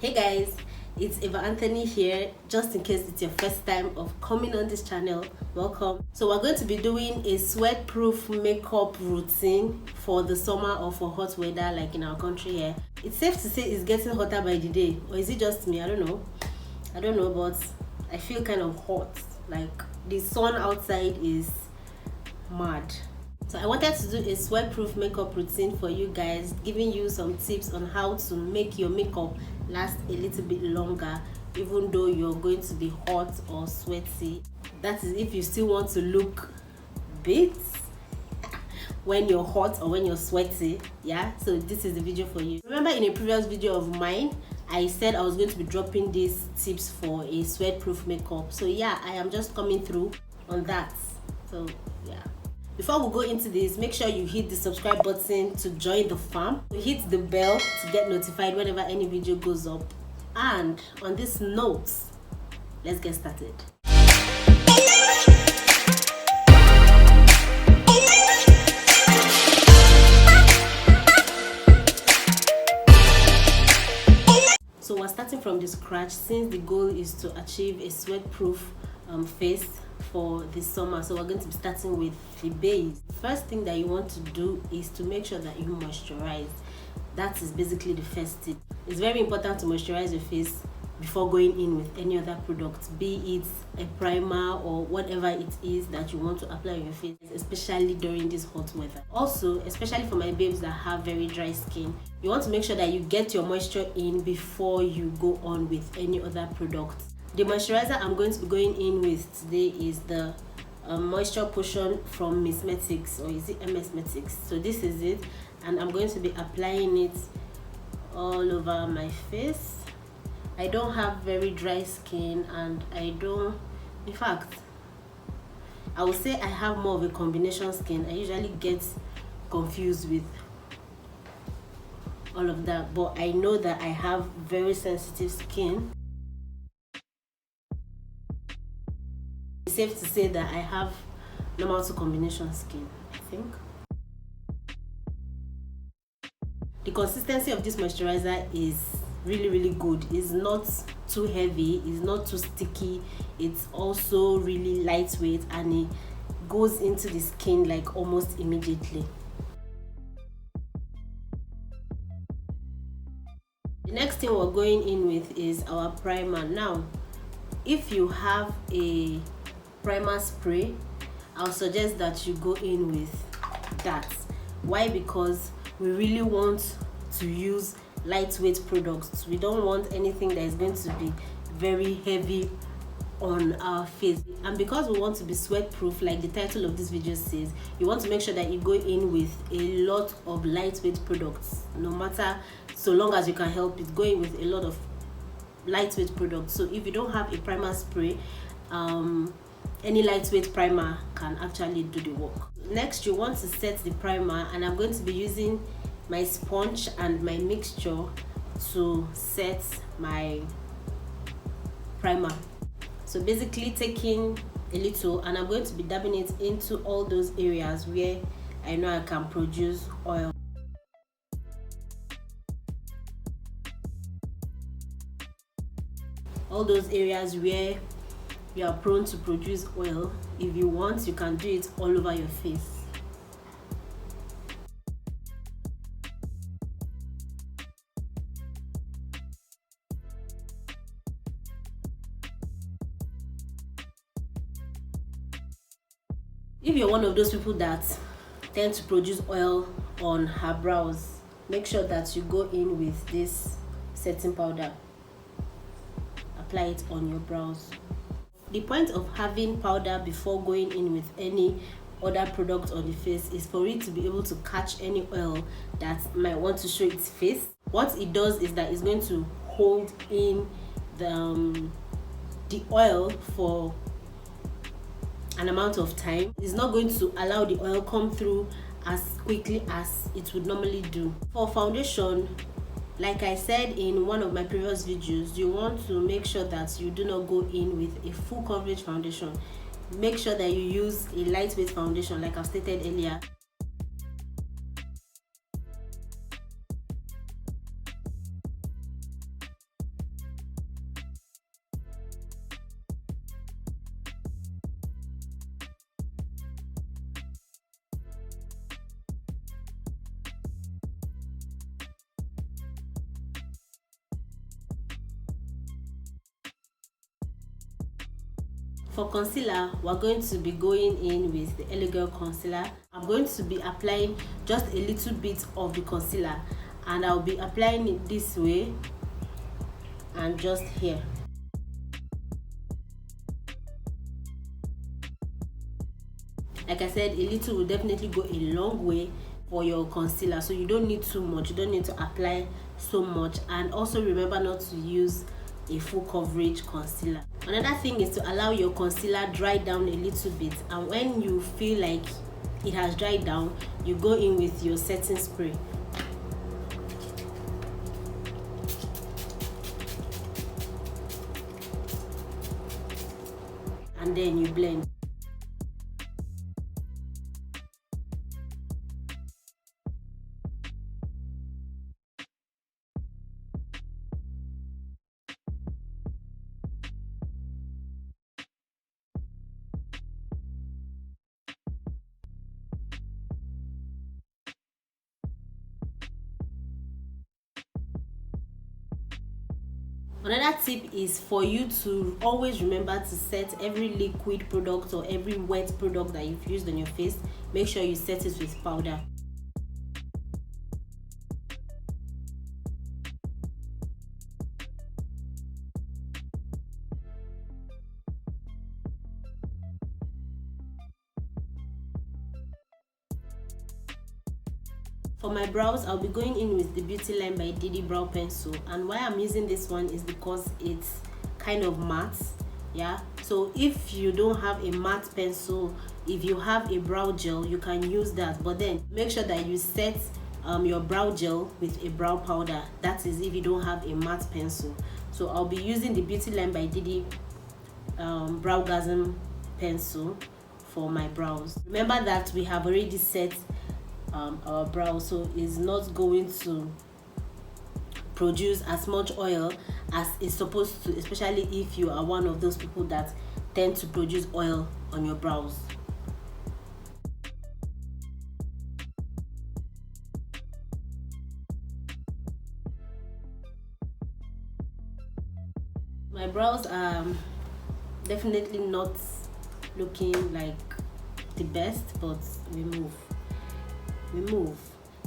Hey guys, it's Eva Anthony here. Just in case it's your first time of coming on this channel, welcome. So we're going to be doing a sweat-proof makeup routine for the summer or for hot weather like in our country here. It's safe to say it's getting hotter by the day, or is it just me? I don't know, but I feel kind of hot. Like the sun outside is mad. So I wanted to do a sweat-proof makeup routine for you guys, giving you some tips on how to make your makeup last a little bit longer even though you're going to be hot or sweaty. That is if you still want to look bit when you're hot or when you're sweaty. Yeah, so this is the video for you. Remember in a previous video of mine I said I was going to be dropping these tips for a sweat-proof makeup. So yeah, I am just coming through on that. So yeah, before we go into this, make sure you hit the subscribe button to join the fam. Hit the bell to get notified whenever any video goes up. And on this note, let's get started. So we're starting from the scratch since the goal is to achieve a sweat-proof face for this summer. So we're going to be starting with the base. First thing that you want to do is to make sure that you moisturize. That is basically the first tip. It's very important to moisturize your face before going in with any other product, be it a primer or whatever it is that you want to apply on your face, especially during this hot weather. Also, especially for my babes that have very dry skin, you want to make sure that you get your moisture in before you go on with any other product. The moisturizer I'm going to be going in with today is the moisture potion from Miss Metics, or is it MS Metics? So this is it, and I'm going to be applying it all over my face. I don't have very dry skin, and in fact I would say I have more of a combination skin. I usually get confused with all of that, but I know that I have very sensitive skin. It's safe to say that I have normal to combination skin, I think. The consistency of this moisturizer is really good. It's not too heavy, it's not too sticky, it's also really lightweight, and it goes into the skin like almost immediately. The next thing we're going in with is our primer. Now, if you have a primer spray, I'll suggest that you go in with that. Why? Because we really want to use lightweight products. We don't want anything that is going to be very heavy on our face, and because we want to be sweat proof, like the title of this video says, you want to make sure that you go in with a lot of lightweight products. No matter, so long as you can help it, go in with a lot of lightweight products. So if you don't have a primer spray, any lightweight primer can actually do the work. Next, you want to set the primer, and I'm going to be using my sponge and my mixture to set my primer. So basically taking a little, and I'm going to be dabbing it into all those areas where I know I can produce oil. All those areas where you are prone to produce oil, if you want, you can do it all over your face. If you're one of those people that tend to produce oil on her brows, make sure that you go in with this setting powder. Apply it on your brows. The point of having powder before going in with any other product on the face is for it to be able to catch any oil that might want to show its face. What it does is that it's going to hold in the oil for an amount of time. It's not going to allow the oil come through as quickly as it would normally do. For foundation, like I said in one of my previous videos, you want to make sure that you do not go in with a full coverage foundation. Make sure that you use a lightweight foundation, like I've stated earlier. For concealer, we're going to be going in with the Elegant concealer. I'm going to be applying just a little bit of the concealer, and I'll be applying it this way and just here. Like I said, a little will definitely go a long way for your concealer, so you don't need too much. You don't need to apply so much. And also remember not to use a full coverage concealer. Another thing is to allow your concealer dry down a little bit, and when you feel like it has dried down, you go in with your setting spray and then you blend. Another tip is for you to always remember to set every liquid product or every wet product that you've used on your face, make sure you set it with powder. For my brows, I'll be going in with the Beauty Lemme by Didi brow pencil, and why I'm using this one is because it's kind of matte. Yeah, so if you don't have a matte pencil, if you have a brow gel, you can use that, but then make sure that you set your brow gel with a brow powder. That is if you don't have a matte pencil. So I'll be using the Beauty Lemme by Didi Browgasm pencil for my brows. Remember that we have already set our brow, so it's not going to produce as much oil as it's supposed to, especially if you are one of those people that tend to produce oil on your brows. My brows are definitely not looking like the best, but we move.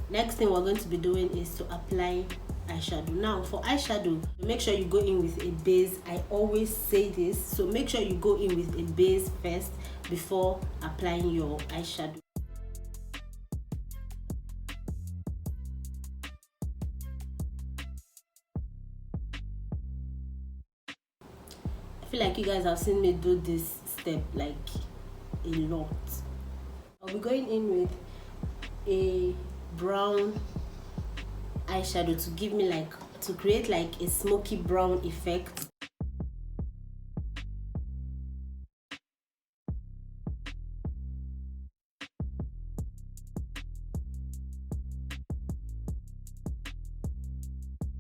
Next thing we're going to be doing is to apply eyeshadow. Now for eyeshadow, make sure you go in with a base. I always say this, so make sure you go in with a base first before applying your eyeshadow. I feel like you guys have seen me do this step like a lot. I'll be going in with a brown eyeshadow to give me to create like a smoky brown effect.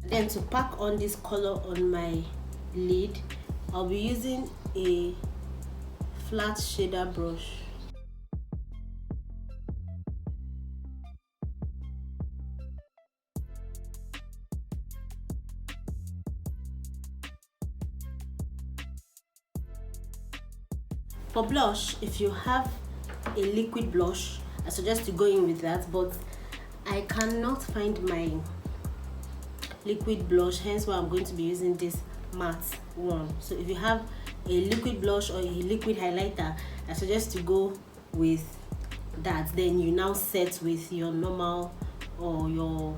Then to pack on this color on my lid, I'll be using a flat shader brush. For blush, if you have a liquid blush, I suggest you go in with that, but I cannot find my liquid blush, hence why I'm going to be using this matte one. So if you have a liquid blush or a liquid highlighter, I suggest you go with that. Then you now set with your normal or your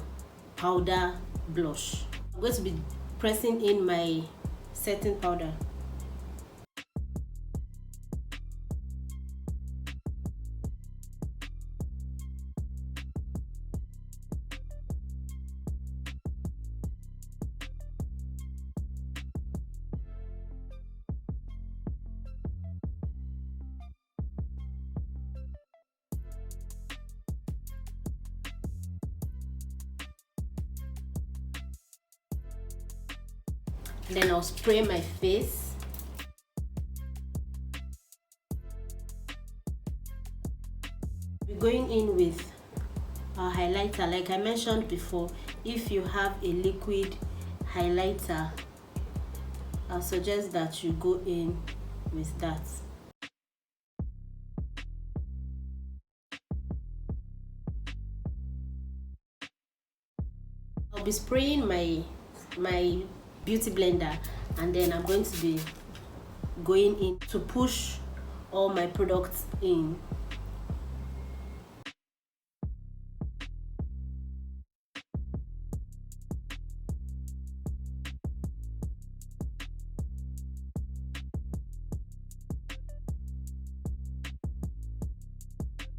powder blush. I'm going to be pressing in my setting powder. Then I'll spray my face. We're going in with our highlighter. Like I mentioned before, if you have a liquid highlighter, I'll suggest that you go in with that. I'll be spraying my beauty blender, and then I'm going to be going in to push all my products in.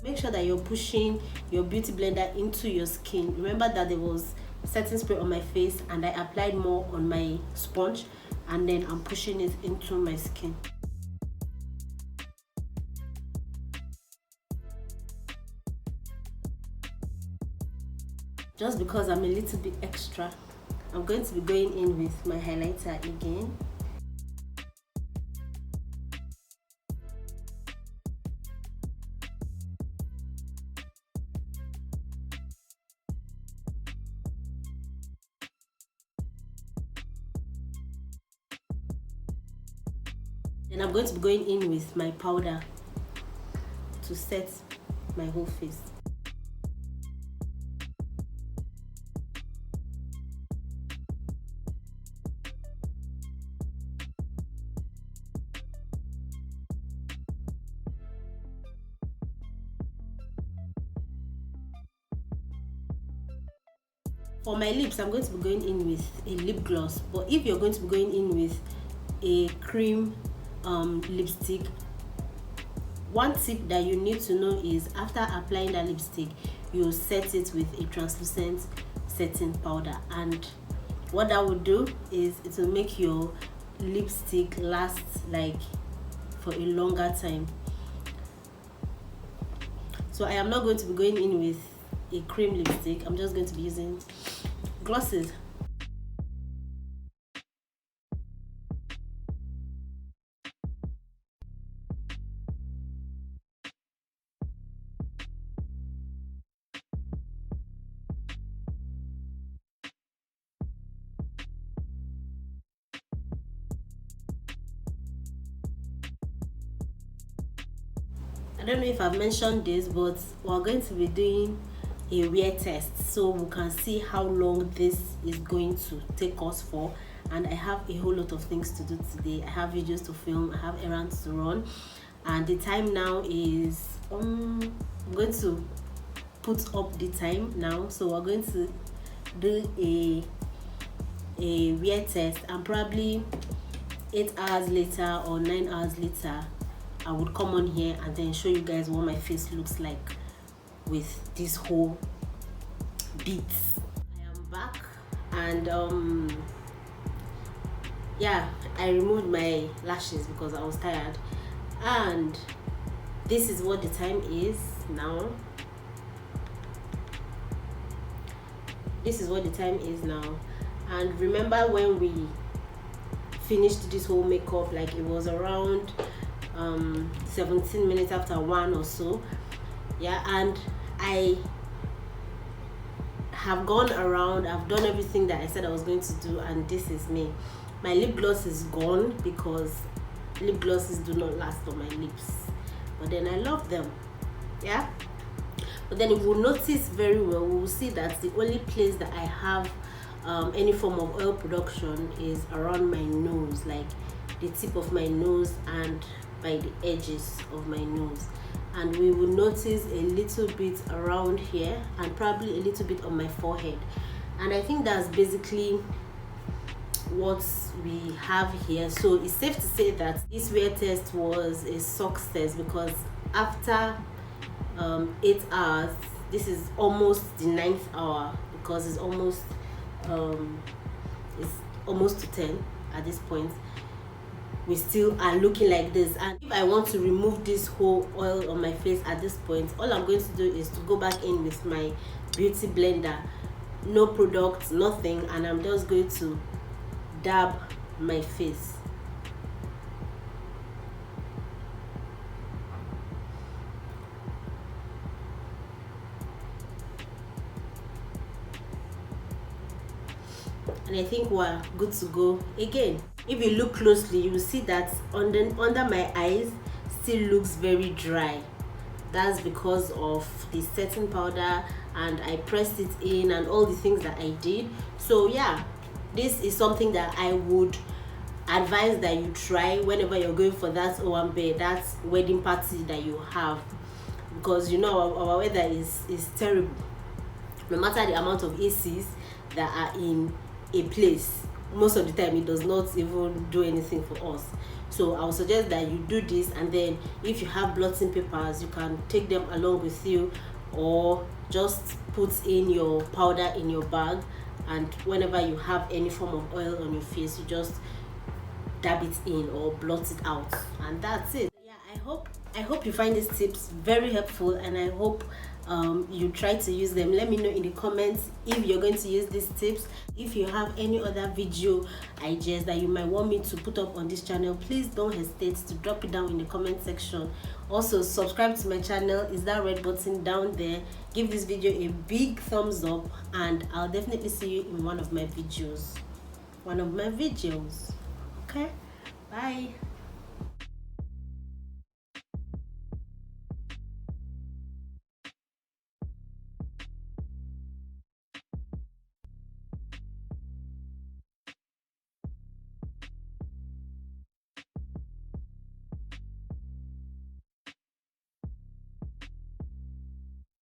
Make sure that you're pushing your beauty blender into your skin. Remember that there was setting spray on my face and I applied more on my sponge, and then I'm pushing it into my skin. Just because I'm a little bit extra, I'm going to be going in with my highlighter again. And I'm going to be going in with my powder to set my whole face. For my lips, I'm going to be going in with a lip gloss, but if you're going to be going in with a cream lipstick, one tip that you need to know is after applying that lipstick, you set it with a translucent setting powder, and what that will do is it will make your lipstick last like for a longer time. So I am not going to be going in with a cream lipstick. I'm just going to be using glosses. I don't know if I've mentioned this, but we're going to be doing a wear test so we can see how long this is going to take us for. And I have a whole lot of things to do today. I have videos to film, I have errands to run, and the time now is I'm going to put up the time now. So we're going to do a wear test, and probably 8 hours later or 9 hours later I would come on here and then show you guys what my face looks like with this whole beats. I am back, and yeah, I removed my lashes because I was tired, and this is what the time is now. This is what the time is now. And remember when we finished this whole makeup, like it was around 17 minutes after 1 or so, yeah, and I have gone around, I've done everything that I said I was going to do, and this is me. My lip gloss is gone because lip glosses do not last on my lips, but then I love them, yeah. But then if you notice very well, we will see that the only place that I have any form of oil production is around my nose, like the tip of my nose and by the edges of my nose, and we will notice a little bit around here and probably a little bit on my forehead. And I think that's basically what we have here. So it's safe to say that this wear test was a success, because after 8 hours, this is almost the 9th hour, because it's almost to 10 at this point, we still are looking like this. And if I want to remove this whole oil on my face at this point, all I'm going to do is to go back in with my beauty blender, no product, nothing, and I'm just going to dab my face. and I think we're good to go. Again, if you look closely, you will see that under my eyes still looks very dry. That's because of the setting powder, and I pressed it in and all the things that I did. So yeah, this is something that I would advise that you try whenever you're going for that owambe, that wedding party that you have, because you know our weather is terrible. No matter the amount of ACs that are in a place, most of the time it does not even do anything for us. So I would suggest that you do this, and then if you have blotting papers, you can take them along with you, or just put in your powder in your bag, and whenever you have any form of oil on your face, you just dab it in or blot it out, and that's it. Yeah, I hope you find these tips very helpful, and I hope you try to use them. Let me know in the comments if you're going to use these tips. If you have any other video ideas that you might want me to put up on this channel, please don't hesitate to drop it down in the comment section. Also, subscribe to my channel, is that red button down there. Give this video a big thumbs up, and I'll definitely see you in one of my videos. Okay, bye.